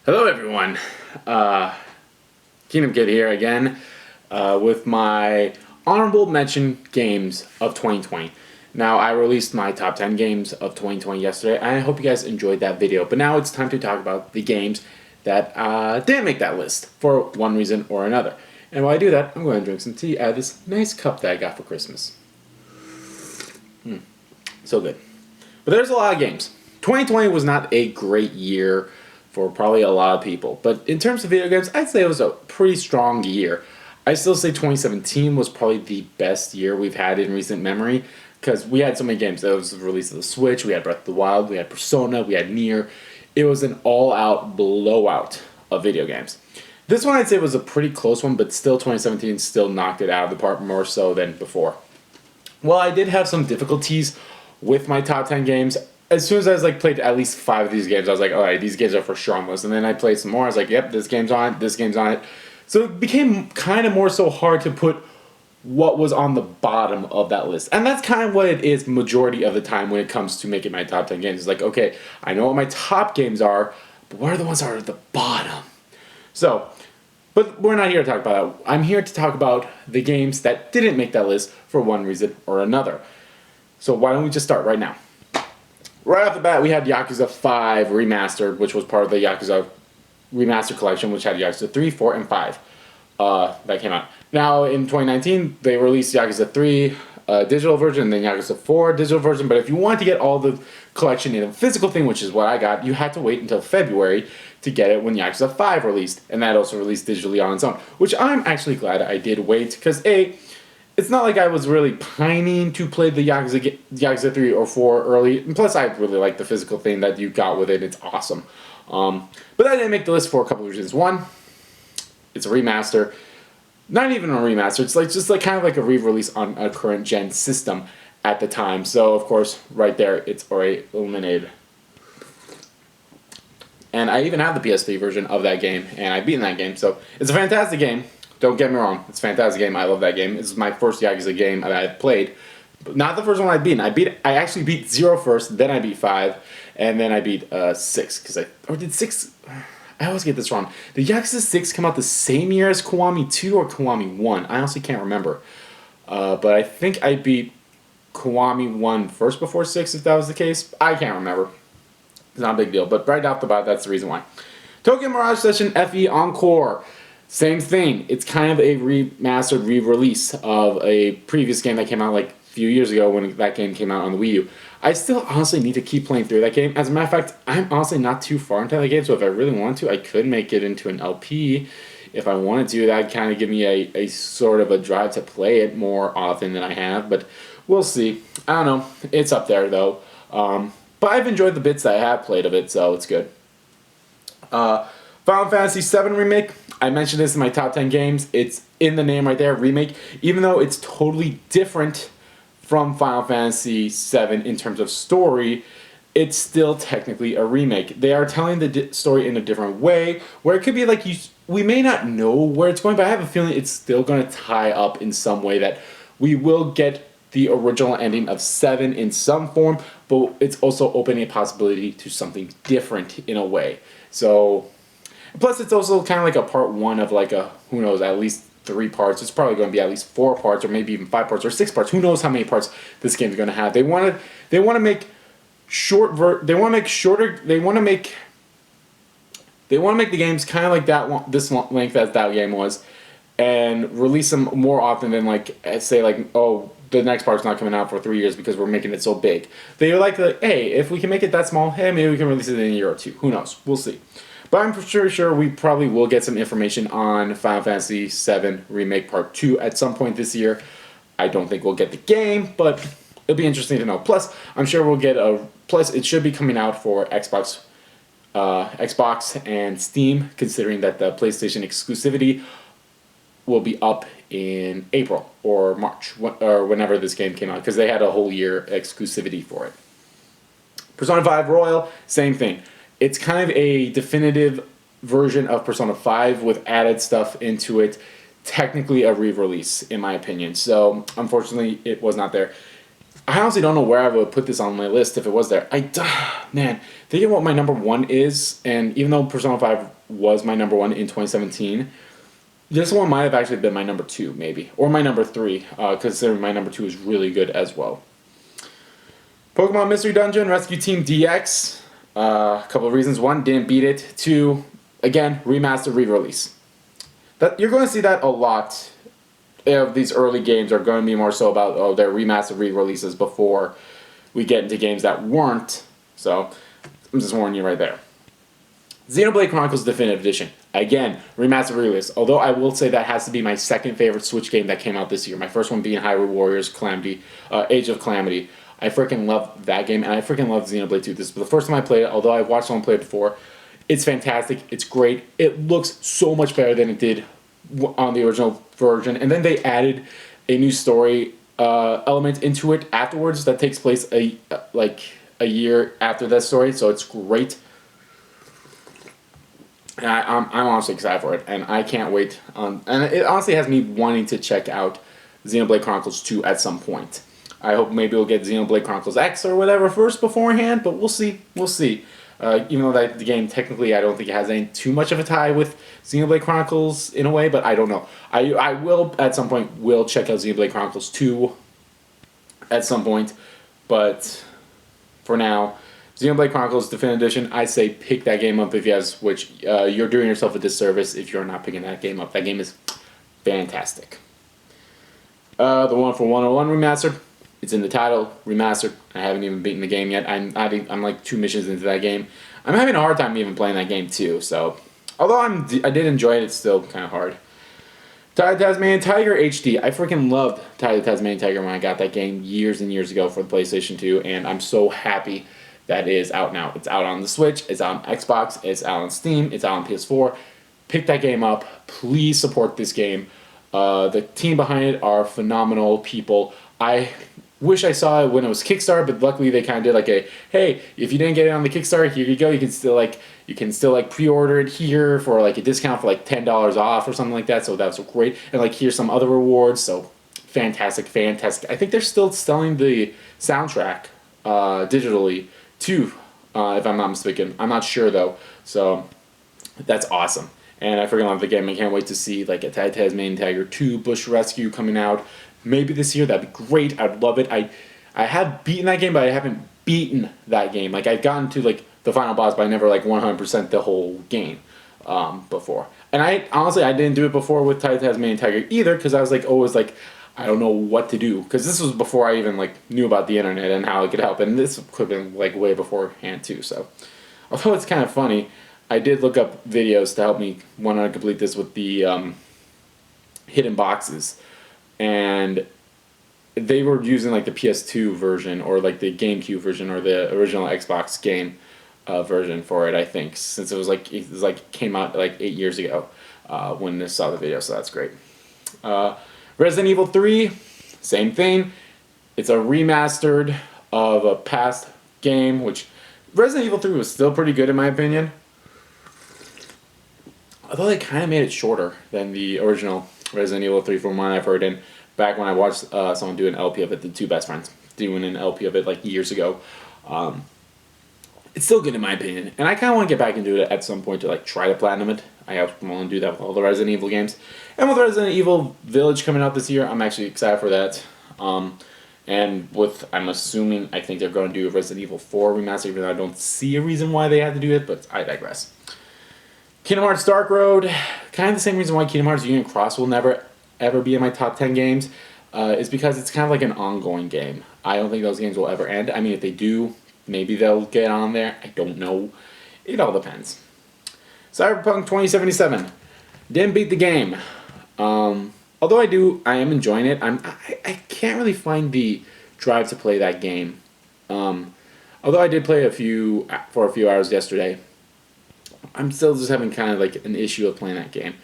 Hello everyone, Kingdom Kid here again with my honorable mention games of 2020. Now I released my top 10 games of 2020 yesterday and I hope you guys enjoyed that video, but now it's time to talk about the games that didn't make that list for one reason or another. And while I do that, I'm going to drink some tea out of this nice cup that I got for Christmas. So good. But there's a lot of games. 2020 was not a great year for probably a lot of people. But in terms of video games, I'd say it was a pretty strong year. I still say 2017 was probably the best year we've had in recent memory because we had so many games. There was the release of the Switch, we had Breath of the Wild, we had Persona, we had Nier. It was an all-out blowout of video games. This one I'd say was a pretty close one, but still 2017 still knocked it out of the park more so than before. Well, I did have some difficulties with my top 10 games. As soon as I was played at least 5 of these games, I was like, alright, these games are for sure on the list. And then I played some more, I was like, yep, this game's on it, this game's on it. So it became kind of more so hard to put what was on the bottom of that list. And that's kind of what it is majority of the time when it comes to making my top 10 games. It's like, okay, I know what my top games are, but what are the ones that are at the bottom? So, but we're not here to talk about that. I'm here to talk about the games that didn't make that list for one reason or another. So why don't we just start right now? Right off the bat, we had Yakuza 5 Remastered, which was part of the Yakuza Remastered collection, which had Yakuza 3, 4, and 5 that came out. Now, in 2019, they released Yakuza 3 digital version, and then Yakuza 4 digital version. But if you wanted to get all the collection in a physical thing, which is what I got, you had to wait until February to get it when Yakuza 5 released. And that also released digitally on its own, which I'm actually glad I did wait, because A, it's not like I was really pining to play the Yakuza 3 or 4 early. And plus, I really like the physical thing that you got with it. It's awesome. But that didn't make the list for a couple of reasons. One, it's a remaster. Not even a remaster. It's just kind of like a re-release on a current gen system at the time. So, of course, right there, it's already eliminated. And I even have the PS3 version of that game, and I've beaten that game. So, it's a fantastic game. Don't get me wrong, it's a fantastic game. I love that game. This is my first Yakuza game that I've played. But not the first one I've beaten. I actually beat 0 first, then I beat 5, and then I beat 6. Or did 6... I always get this wrong. Did Yakuza 6 come out the same year as Kiwami 2 or Kiwami 1? I honestly can't remember. But I think I beat Kiwami 1 first before 6, if that was the case. I can't remember. It's not a big deal, but right off the bat, that's the reason why. Tokyo Mirage Session FE Encore. Same thing. It's kind of a remastered re-release of a previous game that came out a few years ago when that game came out on the Wii U. I still honestly need to keep playing through that game. As a matter of fact, I'm honestly not too far into that game, so if I really want to, I could make it into an LP. If I wanted to, that'd kind of give me a sort of a drive to play it more often than I have, but we'll see. I don't know. It's up there, though. But I've enjoyed the bits that I have played of it, so it's good. Final Fantasy VII Remake. I mentioned this in my top 10 games. It's in the name right there, Remake. Even though it's totally different from Final Fantasy VII in terms of story, it's still technically a remake. They are telling the story in a different way, where it could be we may not know where it's going, but I have a feeling it's still going to tie up in some way that we will get the original ending of 7 in some form, but it's also opening a possibility to something different in a way. So... plus, it's also kind of like a part 1 of who knows, at least 3 parts. It's probably going to be at least 4 parts, or maybe even 5 parts, or 6 parts. Who knows how many parts this game is going to have? They want to make they want to make the games kind of like this length as that game was, and release them more often than say oh, the next part's not coming out for 3 years because we're making it so big. They hey, if we can make it that small, hey, maybe we can release it in a year or 2. Who knows? We'll see. But I'm sure we probably will get some information on Final Fantasy VII Remake Part 2 at some point this year. I don't think we'll get the game, but it'll be interesting to know. Plus, I'm sure we'll get plus, it should be coming out for Xbox and Steam, considering that the PlayStation exclusivity will be up in April or March, or whenever this game came out, because they had a whole year exclusivity for it. Persona 5 Royal, same thing. It's kind of a definitive version of Persona 5 with added stuff into it. Technically a re-release, in my opinion. So, unfortunately, it was not there. I honestly don't know where I would put this on my list if it was there. Man, thinking what my number 1 is, and even though Persona 5 was my number 1 in 2017, this one might have actually been my number 2, maybe. Or my number 3, considering my number 2 is really good as well. Pokemon Mystery Dungeon Rescue Team DX. A couple of reasons. 1, didn't beat it. 2, again, remaster re-release. You're going to see that a lot. Of these early games are going to be more so about their remastered re-releases before we get into games that weren't. So I'm just warning you right there. Xenoblade Chronicles Definitive Edition. Again, remastered re-release. Although I will say that has to be my second favorite Switch game that came out this year. My first one being Hyrule Warriors Calamity, Age of Calamity. I freaking love that game, and I freaking love Xenoblade 2. This is the first time I played it, although I watched someone play it before. It's fantastic. It's great. It looks so much better than it did on the original version, and then they added a new story element into it afterwards that takes place a year after that story, so it's great. And I'm honestly excited for it, and I can't wait. And it honestly has me wanting to check out Xenoblade Chronicles 2 at some point. I hope maybe we'll get Xenoblade Chronicles X or whatever first beforehand, but we'll see. We'll see. Even though that the game technically I don't think it has any too much of a tie with Xenoblade Chronicles in a way, but I don't know. I will at some point will check out Xenoblade Chronicles 2 at some point, but for now, Xenoblade Chronicles Definitive Edition, I say pick that game up if you have Switch. You're doing yourself a disservice if you're not picking that game up. That game is fantastic. The one for 101 Remastered. It's in the title, Remastered. I haven't even beaten the game yet. I'm like 2 missions into that game. I'm having a hard time even playing that game too. So, although I did enjoy it, it's still kind of hard. Untitled Tasmanian Tiger HD. I freaking loved Untitled Tasmanian Tiger when I got that game years and years ago for the PlayStation 2, and I'm so happy that it is out now. It's out on the Switch. It's out on Xbox. It's out on Steam. It's out on PS4. Pick that game up. Please support this game. The team behind it are phenomenal people. I wish I saw it when it was Kickstarter, but luckily they kind of did like a, hey, if you didn't get it on the Kickstarter, here you go. You can still pre-order it here for like a discount for like $10 off or something like that. So that was great. And like here's some other rewards. So fantastic. I think they're still selling the soundtrack digitally too, if I'm not mistaken. I'm not sure though. So that's awesome. And I freaking love the game. I can't wait to see like a Tasmanian Tiger 2 Bush Rescue coming out. Maybe this year. That'd be great. I'd love it. I have beaten that game, but I haven't beaten that game. Like I've gotten to like the final boss, but I never like 100% the whole game before. And I honestly didn't do it before with Tasmanian Tiger either, because I was like always like I don't know what to do, because this was before I even like knew about the internet and how it could help, and this could have been like way beforehand too. So although it's kind of funny, I did look up videos to help me want to complete this with the hidden boxes. And they were using like the PS2 version or like the GameCube version or the original Xbox game version for it, I think, since it was came out like 8 years ago when I saw the video, so that's great. Resident Evil 3, same thing. It's a remastered of a past game, which Resident Evil 3 was still pretty good in my opinion. Although they kind of made it shorter than the original Resident Evil 3 from what I've heard, and back when I watched someone do an LP of it, the two best friends doing an LP of it like years ago, it's still good in my opinion, and I kind of want to get back into it at some point to like try to platinum it. I want to do that with all the Resident Evil games, and with Resident Evil Village coming out this year, I'm actually excited for that. And with, I think they're going to do a Resident Evil 4 remaster, even though I don't see a reason why they had to do it, but I digress. Kingdom Hearts Dark Road, kind of the same reason why Kingdom Hearts Union Cross will never ever be in my top 10 games, is because it's kind of like an ongoing game. I don't think those games will ever end. I mean, if they do, maybe they'll get on there. I don't know. It all depends. Cyberpunk 2077. Didn't beat the game. Although I am enjoying it. I can't really find the drive to play that game. Although I did play for a few hours yesterday, I'm still just having kind of like an issue of playing that game.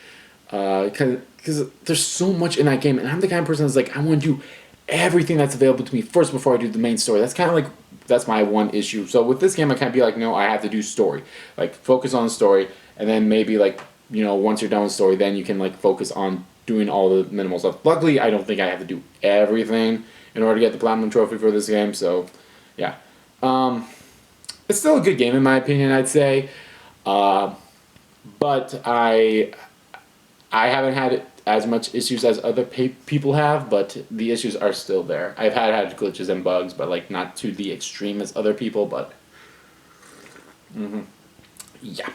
Because there's so much in that game, and I'm the kind of person that's like, I want to do everything that's available to me first before I do the main story. That's kind of like, that's my one issue. So with this game, I kind of be like, no, I have to do story. Like, focus on the story, and then maybe like, once you're done with the story, then you can like focus on doing all the minimal stuff. Luckily, I don't think I have to do everything in order to get the Platinum Trophy for this game, so yeah. It's still a good game in my opinion, I'd say. But I haven't had as much issues as other people have, but the issues are still there. I've had glitches and bugs, but like not to the extreme as other people, but yeah.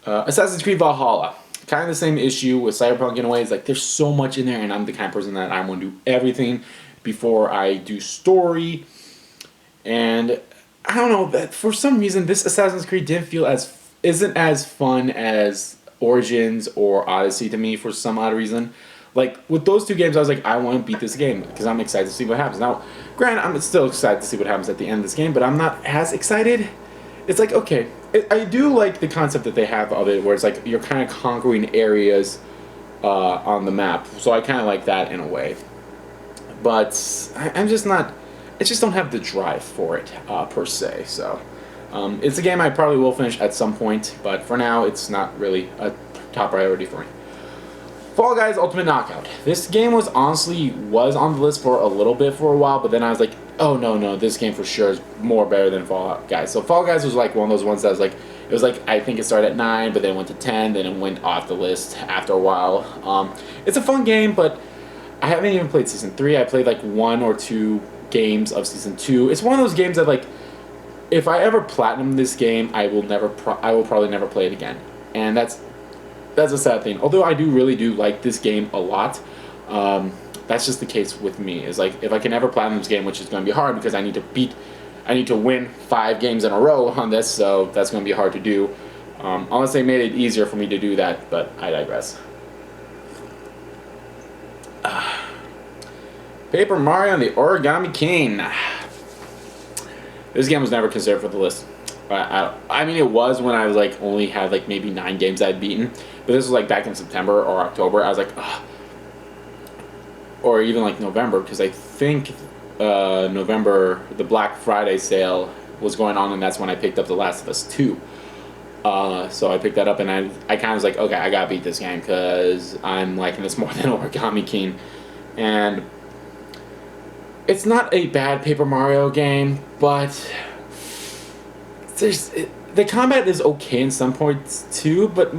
Assassin's Creed Valhalla. Kind of the same issue with Cyberpunk in a way. It's like there's so much in there, and I'm the kind of person that I want to do everything before I do story. And I don't know, but for some reason this Assassin's Creed isn't as fun as Origins or Odyssey to me for some odd reason. Like with those two games, I was like, I want to beat this game because I'm excited to see what happens. Now, granted, I'm still excited to see what happens at the end of this game, but I'm not as excited. It's like, okay, I do like the concept that they have of it, where it's like you're kind of conquering areas on the map. So I kind of like that in a way. But I'm just not. I just don't have the drive for it per se. So it's a game I probably will finish at some point, but for now, it's not really a top priority for me. Fall Guys Ultimate Knockout. This game was on the list for a little bit for a while, but then I was like, oh no, this game for sure is more better than Fall Guys. So Fall Guys was like one of those ones that was like, it was like, I think it started at 9, but then went to 10, then it went off the list after a while. It's a fun game, but I haven't even played Season 3. I played like 1 or 2 games of Season 2. It's one of those games that like, if I ever platinum this game, I will probably never play it again. And that's a sad thing. Although I really do like this game a lot. That's just the case with me. Is like if I can ever platinum this game, which is going to be hard because I need to win 5 games in a row on this, so that's going to be hard to do. Unless they made it easier for me to do that, but I digress. Paper Mario and the Origami King. This game was never considered for the list. I mean, it was when I was like only had like maybe 9 games I'd beaten, but this was like back in September or October. I was like, ugh. Or even like November, because I think November the Black Friday sale was going on, and that's when I picked up The Last of Us 2. So I picked that up, and I kind of was like, okay, I gotta beat this game because I'm liking this more than Origami King, and it's not a bad Paper Mario game, but the combat is okay in some points too, but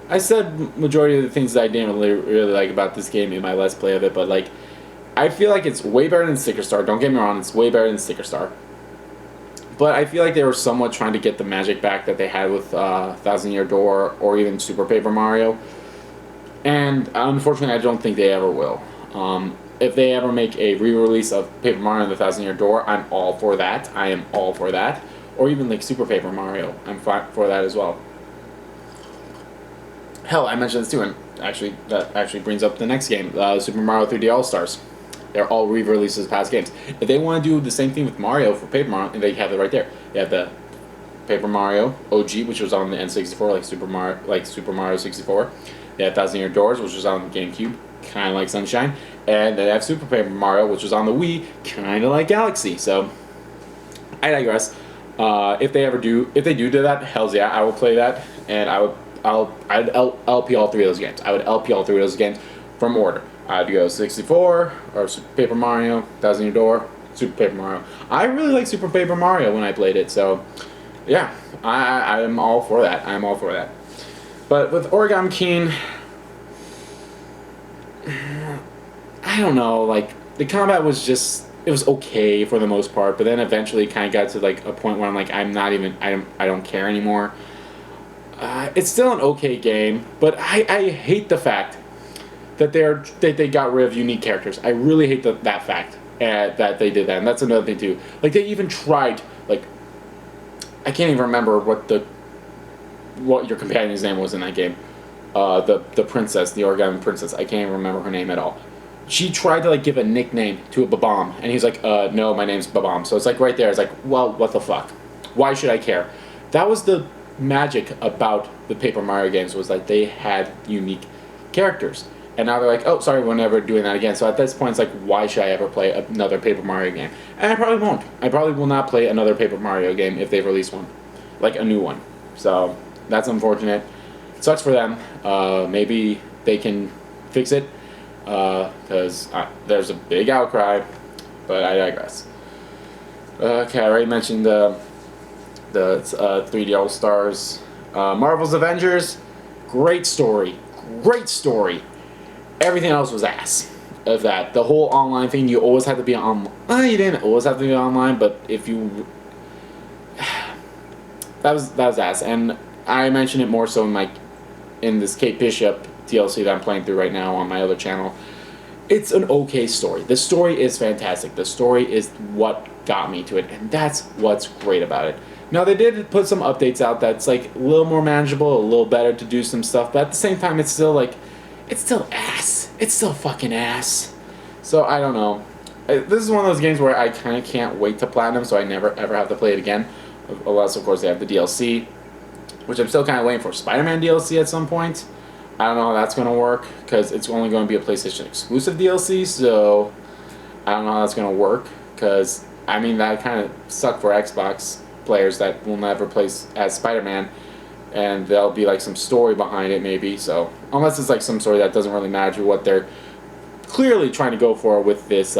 I said majority of the things that I didn't really like about this game in my Let's Play of it, but like I feel like it's way better than Sticker Star. Don't get me wrong, it's way better than Sticker Star. But I feel like they were somewhat trying to get the magic back that they had with Thousand Year Door or even Super Paper Mario. And unfortunately, I don't think they ever will. If they ever make a re-release of Paper Mario and the Thousand Year Door, I'm all for that. I am all for that. Or even like Super Paper Mario, I'm for that as well. Hell, I mentioned this too, and that actually brings up the next game, Super Mario 3D All-Stars. They're all re-releases of past games. If they want to do the same thing with Mario for Paper Mario, and they have it right there. They have the Paper Mario OG, which was on the N64, like Super Mario 64. They have Thousand Year Doors, which was on the GameCube, kind of like Sunshine, and they have Super Paper Mario, which was on the Wii, kind of like Galaxy. So I digress. If they do that, hell's yeah, I will play that, and I'd LP all 3 of those games. I would LP all 3 of those games from order. I'd go 64 or Super Paper Mario, Thousand Year Door, Super Paper Mario. I really like Super Paper Mario when I played it, so yeah, I'm all for that. I'm all for that. But with Origami King, I don't know, like the combat was it was okay for the most part, but then eventually it kind of got to like a point where I'm like, I don't care anymore. It's still an okay game, but I hate the fact that they got rid of unique characters. I really hate that fact that they did that, and that's another thing too. Like they even tried, like I can't even remember what your companion's name was in that game. The princess, the Origami princess. I can't even remember her name at all. She tried to like give a nickname to a Babam, and he's like, no, my name's Babam. So it's like right there. It's like, well, what the fuck? Why should I care? That was the magic about the Paper Mario games, was like they had unique characters. And now they're like, oh, sorry, we're never doing that again. So at this point, it's like, why should I ever play another Paper Mario game? And I probably won't. I probably will not play another Paper Mario game if they release one. Like a new one. So that's unfortunate. Sucks for them. Maybe they can fix it. because there's a big outcry, but I digress. Okay, I already mentioned the 3D All Stars, Marvel's Avengers. Great story, great story. Everything else was ass. Of that, the whole online thing, you always had to be on. You didn't always have to be online, but if you, that was ass. And I mentioned it more so in this Kate Bishop DLC that I'm playing through right now on my other channel. It's an okay story. The story is fantastic. The story is what got me to it, and that's what's great about it. Now, they did put some updates out that's like a little more manageable, a little better to do some stuff, but at the same time, it's still ass. It's still fucking ass. So, I don't know. This is one of those games where I kind of can't wait to platinum, so I never ever have to play it again. Unless, of course, they have the DLC, which I'm still kind of waiting for. Spider-Man DLC at some point. I don't know how that's going to work, because it's only going to be a PlayStation exclusive DLC, so I don't know how that's going to work, because, I mean, that kind of sucked for Xbox players that will never play as Spider-Man, and there'll be like some story behind it maybe, so unless it's like some story that doesn't really match what they're clearly trying to go for with this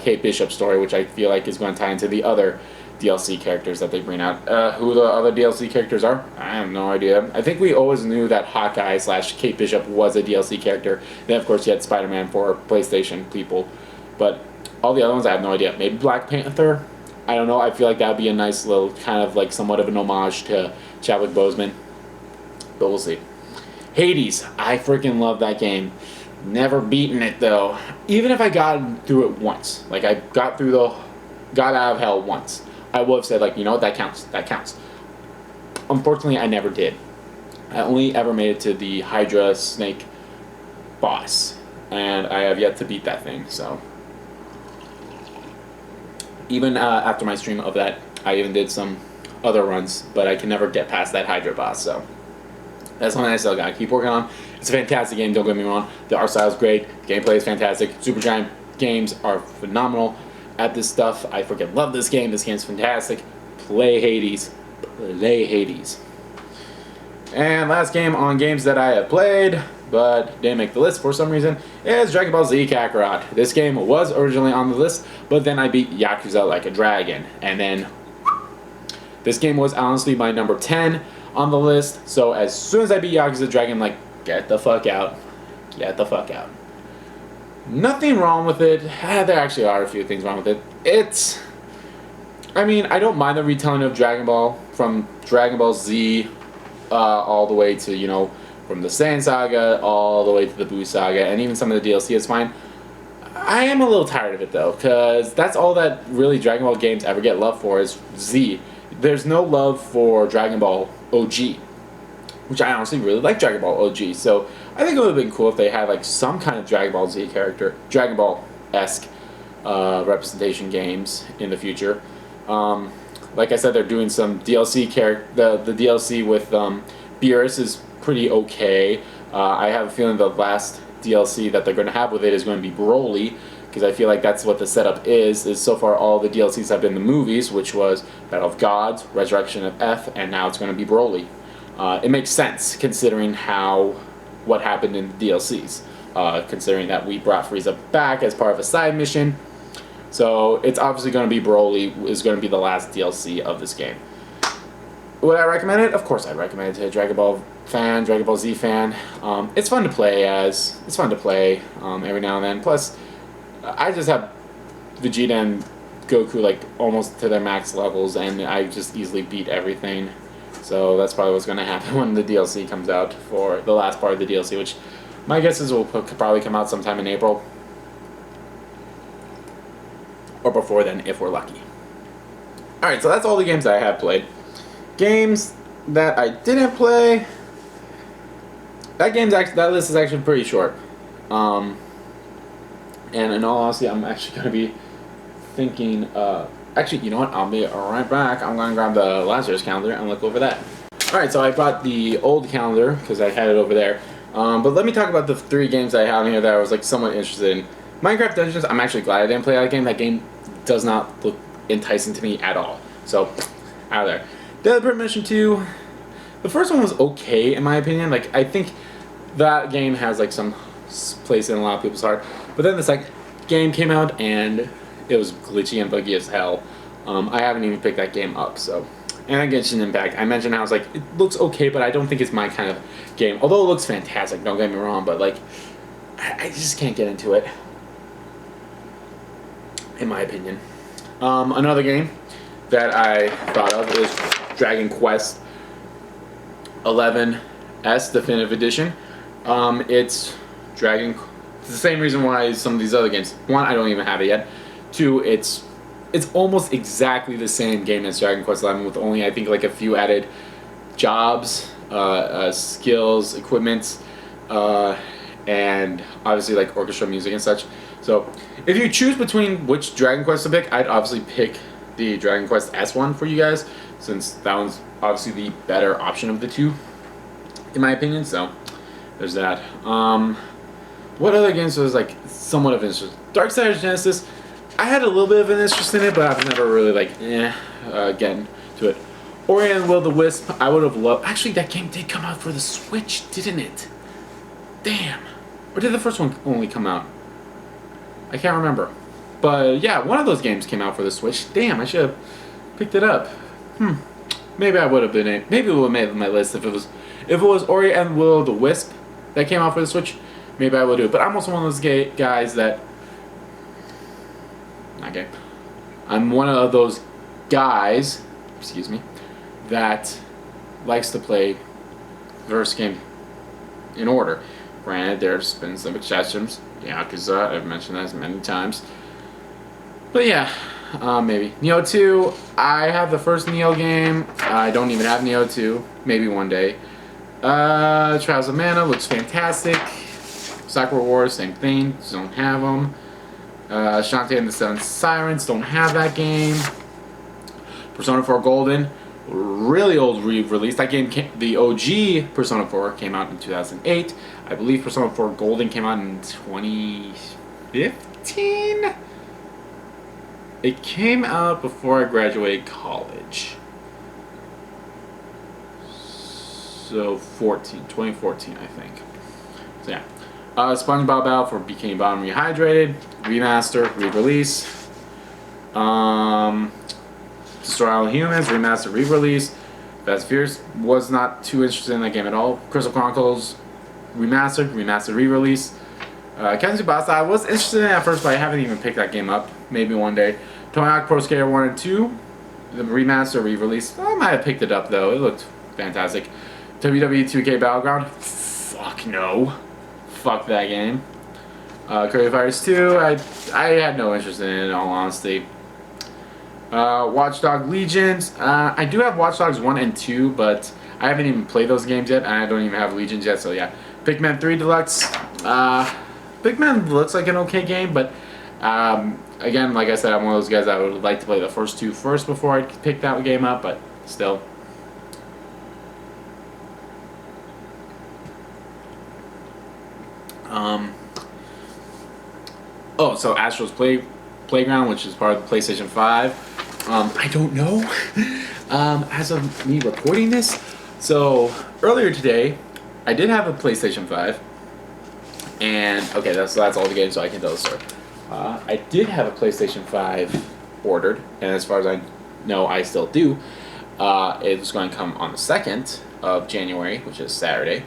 Kate Bishop story, which I feel like is going to tie into the other DLC characters that they bring out. Who the other DLC characters are, I have no idea. I think we always knew that Hawkeye / Kate Bishop was a DLC character. Then of course you had Spider-Man for PlayStation people, but all the other ones I have no idea. Maybe Black Panther, I don't know. I feel like that would be a nice little kind of like somewhat of an homage to Chadwick Boseman, but we'll see. Hades, I freaking love that game. Never beaten it though. Even if I got through it once, like I got out of hell once, I would have said like, you know what, that counts. That counts. Unfortunately, I never did. I only ever made it to the Hydra Snake boss, and I have yet to beat that thing. So even after my stream of that, I even did some other runs, but I can never get past that Hydra boss. So that's something I still gotta keep working on. It's a fantastic game, don't get me wrong. The art style is great, the gameplay is fantastic. Supergiant Games are phenomenal at this stuff. I freaking love this game. This game's fantastic. Play Hades. Play Hades. And last game on games that I have played, but didn't make the list for some reason, is Dragon Ball Z Kakarot. This game was originally on the list, but then I beat Yakuza Like a Dragon. And then this game was honestly my number 10 on the list, so as soon as I beat Yakuza Dragon, I'm like, get the fuck out. Get the fuck out. Nothing wrong with it. There actually are a few things wrong with it. I mean, I don't mind the retelling of Dragon Ball, from Dragon Ball Z all the way to, you know, from the Saiyan Saga all the way to the Buu Saga, and even some of the DLC is fine. I am a little tired of it though, because that's all that really Dragon Ball games ever get love for is Z. There's no love for Dragon Ball OG, which I honestly really like Dragon Ball OG, so I think it would have been cool if they had like some kind of Dragon Ball Z character, Dragon Ball-esque representation games in the future. Like I said, they're doing some DLC the DLC with Beerus is pretty okay. I have a feeling the last DLC that they're going to have with it is going to be Broly, because I feel like that's what the setup is so far all the DLCs have been the movies, which was Battle of Gods, Resurrection of F, and now it's going to be Broly. It makes sense considering what happened in the DLCs, considering that we brought Frieza back as part of a side mission. So it's obviously going to be Broly is going to be the last DLC of this game. Would I recommend it? Of course I'd recommend it to a Dragon Ball fan, Dragon Ball Z fan. It's fun to play as. It's fun to play every now and then. Plus, I just have Vegeta and Goku like almost to their max levels, and I just easily beat everything. So that's probably what's going to happen when the DLC comes out for the last part of the DLC, which my guess is will probably come out sometime in April. Or before then, if we're lucky. Alright, so that's all the games I have played. Games that I didn't play, that list is actually pretty short. And in all honesty, I'm actually going to be thinking, actually, you know what, I'll be right back. I'm going to grab the last year's calendar and look over that. Alright, so I brought the old calendar, because I had it over there. But let me talk about the 3 games that I have in here that I was like somewhat interested in. Minecraft Dungeons, I'm actually glad I didn't play that game. That game does not look enticing to me at all. So, out of there. Dead Premonition 2, the first one was okay in my opinion. Like, I think that game has like some place in a lot of people's heart. But then the second game came out and it was glitchy and buggy as hell. I haven't even picked that game up, so. And Genshin Impact, I mentioned I was like, it looks okay, but I don't think it's my kind of game. Although it looks fantastic, don't get me wrong, but like, I just can't get into it, in my opinion. Another game that I thought of is Dragon Quest 11S Definitive Edition. It's the same reason why some of these other games. One, I don't even have it yet. Two, it's almost exactly the same game as Dragon Quest 11 with only, I think, like a few added jobs, skills, equipment, and obviously like orchestra music and such. So if you choose between which Dragon Quest to pick, I'd obviously pick the Dragon Quest S one for you guys, since that one's obviously the better option of the two, in my opinion. So there's that. What other games was like somewhat of interest? Darksiders Genesis, I had a little bit of an interest in it, but I've never really like getting to it. Ori and Will the Wisp, I would have loved. Actually, that game did come out for the Switch, didn't it? Damn. Or did the first one only come out? I can't remember. But yeah, one of those games came out for the Switch. Damn, I should have picked it up. Maybe I would have been. Maybe it would have made my list if it was Ori and Will the Wisp that came out for the Switch. Maybe I would do it. But I'm also one of those guys that. Not gay. I'm one of those guys. Excuse me. That likes to play the first game in order. Granted, there's been some exceptions. Yakuza, I've mentioned that many times. But yeah, maybe. Neo 2, I have the first Neo game. I don't even have Neo 2. Maybe one day. Trials of Mana looks fantastic. Sakura Wars, same thing. Just don't have them. Shantae and the Seven Sirens, don't have that game. Persona 4 Golden, really old re-release. That game, the OG Persona 4 came out in 2008. I believe Persona 4 Golden came out in 2015? It came out before I graduated college. So 2014, I think. So yeah. SpongeBob Battle for Bikini Bottom Rehydrated, Remaster, Re-Release. Destroy All Humans, Remaster, Re-Release. Fast Furious, was not too interested in that game at all. Crystal Chronicles, Remastered, Re-Release. Ken Tsubasa, I was interested in it at first, but I haven't even picked that game up. Maybe one day. Tony Hawk Pro Skater 1 and 2, the Remaster, Re-Release. I might have picked it up though, it looked fantastic. WWE 2K Battleground, fuck no. Fuck that game. Curry Fighters 2, I had no interest in it, in all honesty. Watch Dogs Legions, I do have Watch Dogs 1 and 2, but I haven't even played those games yet, and I don't even have Legions yet, so yeah. Pikmin 3 Deluxe, Pikmin looks like an okay game, but again, like I said, I'm one of those guys that would like to play the first two first before I pick that game up, but still. So Astro's Playground, which is part of the PlayStation 5. I don't know. As of me recording this, so earlier today, I did have a PlayStation 5, and okay, that's all the games, so I can tell the story. I did have a PlayStation 5 ordered, and as far as I know, I still do. It was going to come on the 2nd of January, which is Saturday,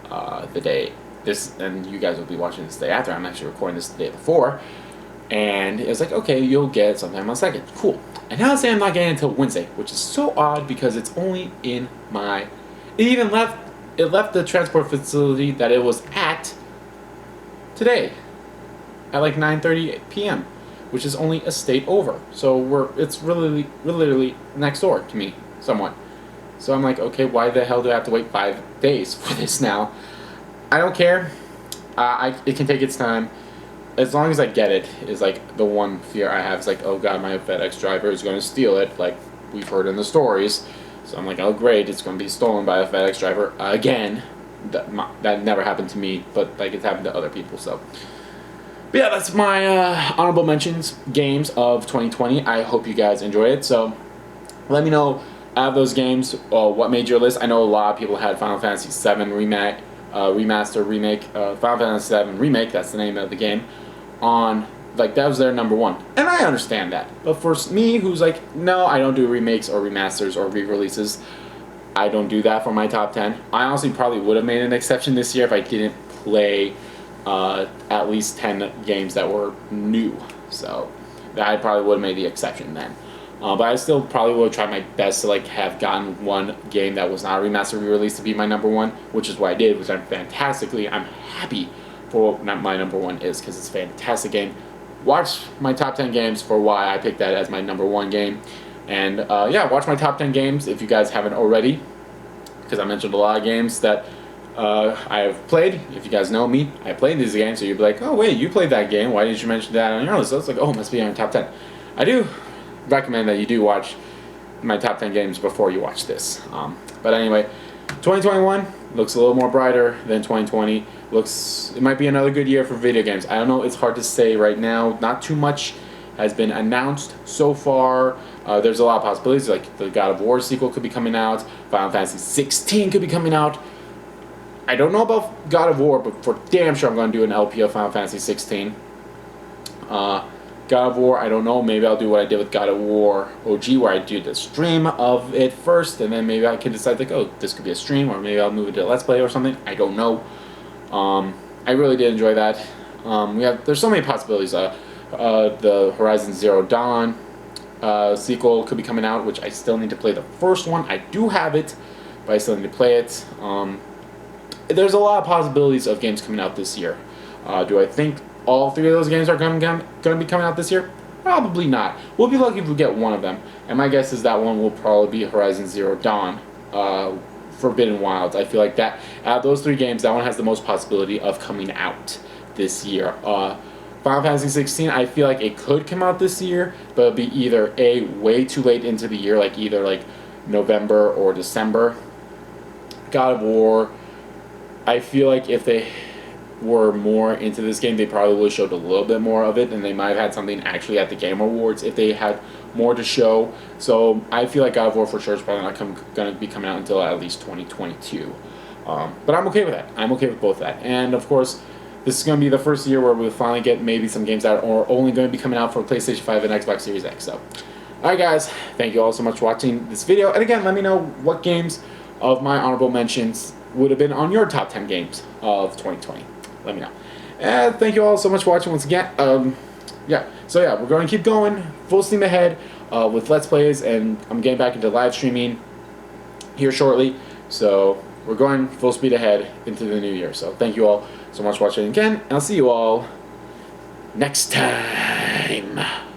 the day. And you guys will be watching this day after. I'm actually recording this the day before. And it was like, okay, you'll get it sometime on the 2nd. Cool. And now say I'm not getting it until Wednesday, which is so odd because it's only in my... It left the transport facility that it was at today at like 9:30 p.m., which is only a state over. So it's really literally next door to me, somewhat. So I'm like, okay, why the hell do I have to wait 5 days for this now? I don't care. It can take its time. As long as I get it, is like the one fear I have. Is like, oh god, my FedEx driver is going to steal it, like we've heard in the stories. So I'm like, oh great, it's going to be stolen by a FedEx driver again. That never happened to me, but like it's happened to other people. So, but yeah, that's my honorable mentions games of 2020. I hope you guys enjoy it. So let me know out of those games what made your list. I know a lot of people had Final Fantasy VII remaster, remake, Final Fantasy VII Remake, that's the name of the game, on, like, that was their number one. And I understand that. But for me, who's like, no, I don't do remakes or remasters or re-releases, I don't do that for my top 10. I honestly probably would have made an exception this year if I didn't play at least 10 games that were new. So that I probably would have made the exception then. But I still probably would try my best to like have gotten one game that was not a remaster re-release to be my number one, which is what I did, which I'm happy for what my number one is, because it's a fantastic game. Watch my top 10 games for why I picked that as my number one game. And yeah, watch my top 10 games if you guys haven't already, because I mentioned a lot of games that I have played. If you guys know me, I played these games, so you'd be like, oh wait, you played that game, why didn't you mention that on your list? So it's like, oh, it must be on your top 10. I do recommend that you do watch my top 10 games before you watch this. But anyway, 2021 looks a little more brighter than 2020. It might be another good year for video games. I don't know, it's hard to say right now. Not too much has been announced so far. There's a lot of possibilities, like the God of War sequel could be coming out, Final Fantasy 16 could be coming out. I don't know about God of War, but for damn sure I'm going to do an LP of Final Fantasy 16. God of War, I don't know, maybe I'll do what I did with God of War OG, where I do the stream of it first, and then maybe I can decide, like, oh, this could be a stream, or maybe I'll move it to a Let's Play or something. I don't know. I really did enjoy that. There's so many possibilities. The Horizon Zero Dawn sequel could be coming out, which I still need to play the first one. I do have it, but I still need to play it. There's a lot of possibilities of games coming out this year. Do I think all three of those games are going to be coming out this year? Probably not. We'll be lucky if we get one of them. And my guess is that one will probably be Horizon Zero Dawn, Forbidden Wilds. I feel like that, out of those three games, that one has the most possibility of coming out this year. Final Fantasy 16, I feel like it could come out this year, but it'll be either A, way too late into the year, like either like November or December. God of War, I feel like if they were more into this game, they probably would have showed a little bit more of it, and they might have had something actually at the Game Awards if they had more to show. So I feel like God of War for sure is probably not going to be coming out until at least 2022. But I'm okay with that. I'm okay with both of that. And of course, this is going to be the first year where we'll finally get maybe some games that are only going to be coming out for PlayStation 5 and Xbox Series X. So, alright guys, thank you all so much for watching this video. And again, let me know what games of my honorable mentions would have been on your top 10 games of 2020. Let me know. And thank you all so much for watching once again. So we're going to keep going full steam ahead with Let's Plays, and I'm getting back into live streaming here shortly. So we're going full speed ahead into the new year. So thank you all so much for watching again, and I'll see you all next time.